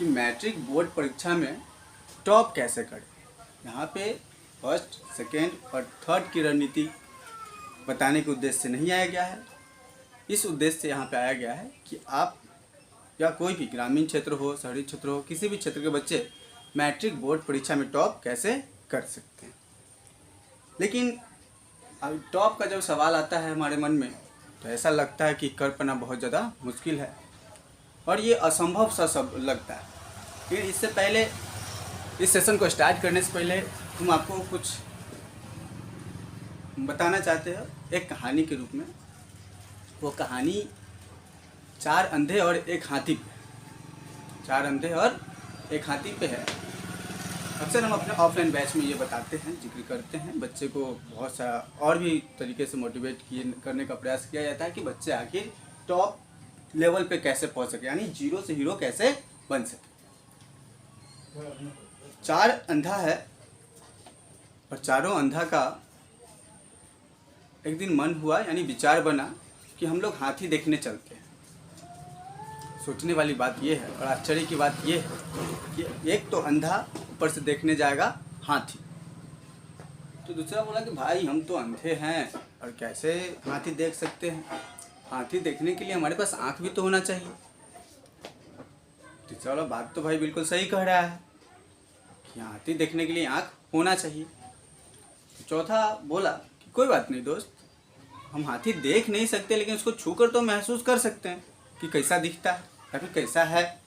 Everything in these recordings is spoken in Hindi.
कि मैट्रिक बोर्ड परीक्षा में टॉप कैसे करें। यहाँ पे फर्स्ट, सेकेंड और थर्ड की रणनीति बताने के उद्देश्य से नहीं आया गया है। इस उद्देश्य से यहाँ पे आया गया है कि आप या कोई भी ग्रामीण क्षेत्र हो, शहरी क्षेत्र हो, किसी भी क्षेत्र के बच्चे मैट्रिक बोर्ड परीक्षा में टॉप कैसे कर सकते हैं। लेकिन अब टॉप का जब सवाल आता है हमारे मन में तो ऐसा लगता है कि कर पाना बहुत ज़्यादा मुश्किल है और ये असंभव सा सब लगता है। फिर इससे पहले, इस सेशन को स्टार्ट करने से पहले हम आपको कुछ बताना चाहते हैं एक कहानी के रूप में। वो कहानी चार अंधे और एक हाथी पे है। अक्सर हम अपने ऑफलाइन बैच में ये बताते हैं, जिक्र करते हैं, बच्चे को बहुत सारा और भी तरीके से मोटिवेट करने का प्रयास किया जाता है कि बच्चे आखिर टॉप लेवल पे कैसे पहुंच सके, यानी जीरो से हीरो कैसे बन सके। चार अंधा है और चारों अंधा का एक दिन मन हुआ, यानी विचार बना कि हम लोग हाथी देखने चलते हैं। सोचने वाली बात यह है और आश्चर्य की बात यह है कि एक तो अंधा ऊपर से देखने जाएगा हाथी, तो दूसरा बोला कि भाई हम तो अंधे हैं और कैसे हाथी देख सकते हैं, हाथी देखने के लिए हमारे पास आँख भी तो होना चाहिए। तीसरा वाला बात तो भाई बिल्कुल सही कह रहा है कि हाथी देखने के लिए आँख होना चाहिए। चौथा बोला कि कोई बात नहीं दोस्त, हम हाथी देख नहीं सकते लेकिन उसको छूकर तो महसूस कर सकते हैं कि कैसा दिखता है या फिर कैसा है।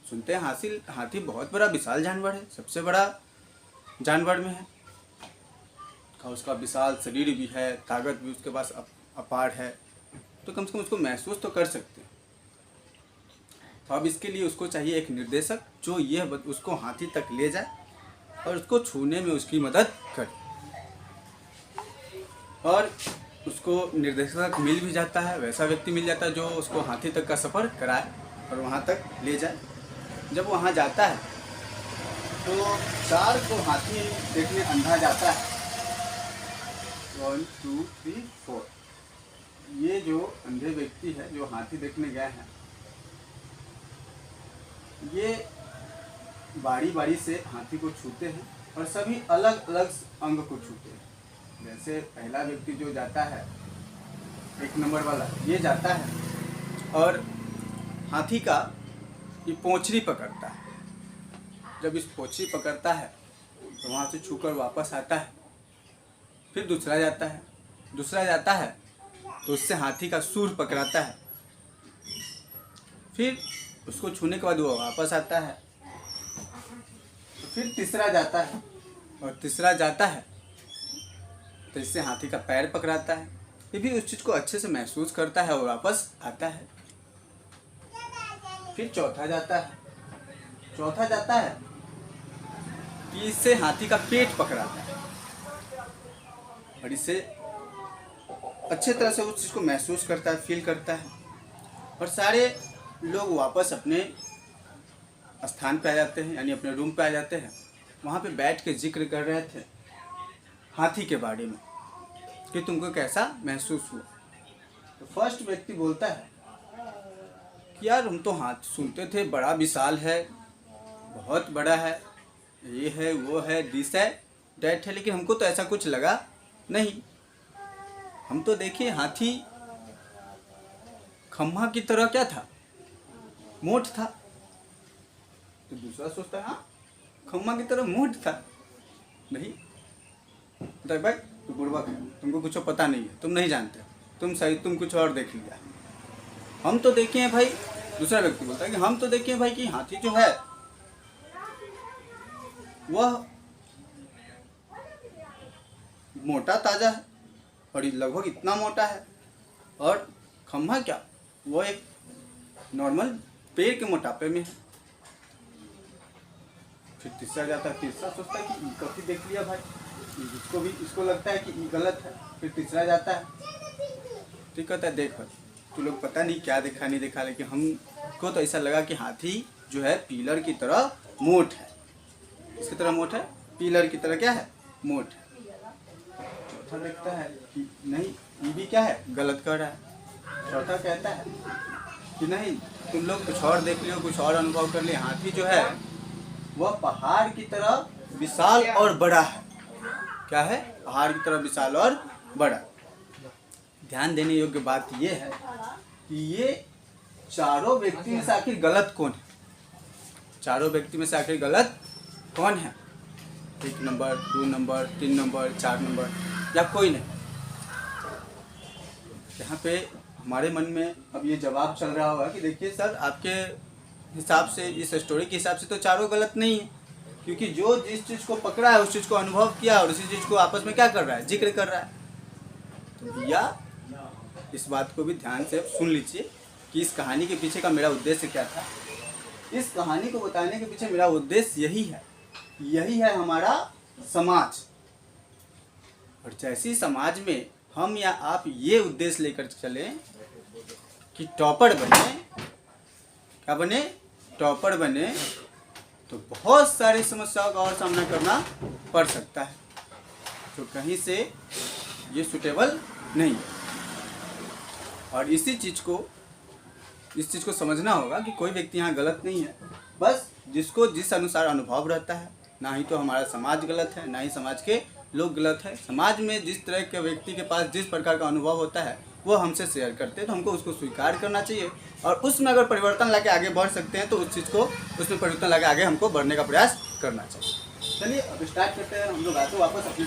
सुनते हैं हाथी बहुत बड़ा विशाल जानवर है, सबसे बड़ा जानवर में है, उसका विशाल शरीर भी है, ताकत भी उसके पास अपार है, तो कम से कम उसको महसूस तो कर सकते हैं। तो अब इसके लिए उसको चाहिए एक निर्देशक जो ये उसको हाथी तक ले जाए और उसको छूने में उसकी मदद करे। और उसको निर्देशक मिल भी जाता है, वैसा व्यक्ति मिल जाता है जो उसको हाथी तक का सफ़र कराए और वहाँ तक ले जाए। जब वहाँ जाता है तो चार को हाथी देखने अंधा जाता है। 1 2 3 4 ये जो अंधे व्यक्ति है जो हाथी देखने गए हैं, ये बारी बारी से हाथी को छूते हैं और सभी अलग अलग अंग को छूते हैं। जैसे पहला व्यक्ति जो जाता है, 1 नंबर वाला, ये जाता है और हाथी का ये पोंछड़ी पकड़ता है। जब इस पोंछड़ी पकड़ता है तो वहाँ से छूकर वापस आता है। फिर दूसरा जाता है तो उससे हाथी का सूंड पकड़ाता है। फिर उसको छूने के बाद वो वापस आता है। तो फिर तीसरा जाता है तो इससे हाथी का पैर पकड़ाता है। ये भी उस चीज़ को अच्छे से महसूस करता है और वापस आता है। फिर चौथा जाता है कि इससे हाथी का पेट पकड़ाता है और इससे अच्छे तरह से उस चीज़ को महसूस करता है, फील करता है। और सारे लोग वापस अपने स्थान पे आ जाते हैं, यानी अपने रूम पे आ जाते हैं। वहाँ पे बैठ के जिक्र कर रहे थे हाथी के बारे में कि तुमको कैसा महसूस हुआ। तो फर्स्ट व्यक्ति बोलता है कि यार हम तो हाथी सुनते थे, बड़ा विशाल है, बहुत बड़ा है, ये है वो है, दिस है डैट है, लेकिन हमको तो ऐसा कुछ लगा नहीं। हम तो देखे हाथी खम्भा की तरह क्या था, मोट था। तो दूसरा सोचता है हाँ खम्भा की तरह मोट था, नहीं तो भाई तू बुड़बक है, तुमको कुछ पता नहीं है, तुम नहीं जानते, तुम कुछ और देख लिया। हम तो देखे हैं भाई, दूसरा व्यक्ति बोलता है कि हम तो देखे हैं भाई कि हाथी जो है वह मोटा ताजा है और लगभग इतना मोटा है, और खम्भा क्या, वो एक नॉर्मल पेड़ के मोटापे में है। फिर तीसरा जाता है, तीसरा सोचता है कि कभी देख लिया भाई, इसको लगता है कि गलत है। फिर तीसरा जाता है, तो कहता है देख तू लोग पता नहीं क्या देखा नहीं देखा, लेकिन हमको तो ऐसा लगा कि हाथी जो है पीलर की तरह मोट है। इसकी तरह मोट है, पीलर की तरह क्या है, मोट है। चौथा देखता है कि नहीं, ये भी क्या है, गलत कर रहा है। चौथा कहता है कि नहीं तुम लोग कुछ और देख लियो, कुछ और अनुभव कर लियो। हाथी जो है वह पहाड़ की तरह विशाल और बड़ा है। क्या है? पहाड़ की तरह विशाल और बड़ा। ध्यान देने योग्य बात यह है कि ये चारों व्यक्ति में से आखिर गलत कौन है? चारों व्यक्ति में से आखिर गलत कौन है? 1 नंबर, 2 नंबर, 3 नंबर, 4 नंबर, या कोई नहीं? यहाँ पे हमारे मन में अब ये जवाब चल रहा होगा कि देखिए सर, आपके हिसाब से, इस स्टोरी के हिसाब से तो चारों गलत नहीं है, क्योंकि जो जिस चीज़ को पकड़ा है उस चीज़ को अनुभव किया और उसी चीज़ को आपस में क्या कर रहा है? जिक्र कर रहा है। तो भैया इस बात को भी ध्यान से सुन लीजिए कि इस कहानी के पीछे का मेरा उद्देश्य क्या था। इस कहानी को बताने के पीछे मेरा उद्देश्य यही है हमारा समाज। और जैसी समाज में हम या आप ये उद्देश्य लेकर चले कि टॉपर बने, क्या बने? टॉपर बने, तो बहुत सारी समस्याओं का और सामना करना पड़ सकता है, तो कहीं से ये सूटेबल नहीं है। और इस चीज़ को समझना होगा कि कोई व्यक्ति यहाँ गलत नहीं है, बस जिसको जिस अनुसार अनुभव रहता है। ना ही तो हमारा समाज गलत है, ना ही समाज के लोग गलत है। समाज में जिस तरह के व्यक्ति के पास जिस प्रकार का अनुभव होता है वो हमसे शेयर करते हैं, तो हमको उसको स्वीकार करना चाहिए और उसमें अगर परिवर्तन लाके आगे बढ़ सकते हैं तो उस चीज़ को, उसमें परिवर्तन लाके आगे हमको बढ़ने का प्रयास करना चाहिए। चलिए अब स्टार्ट करते हैं हम लोग आते वापस अपनी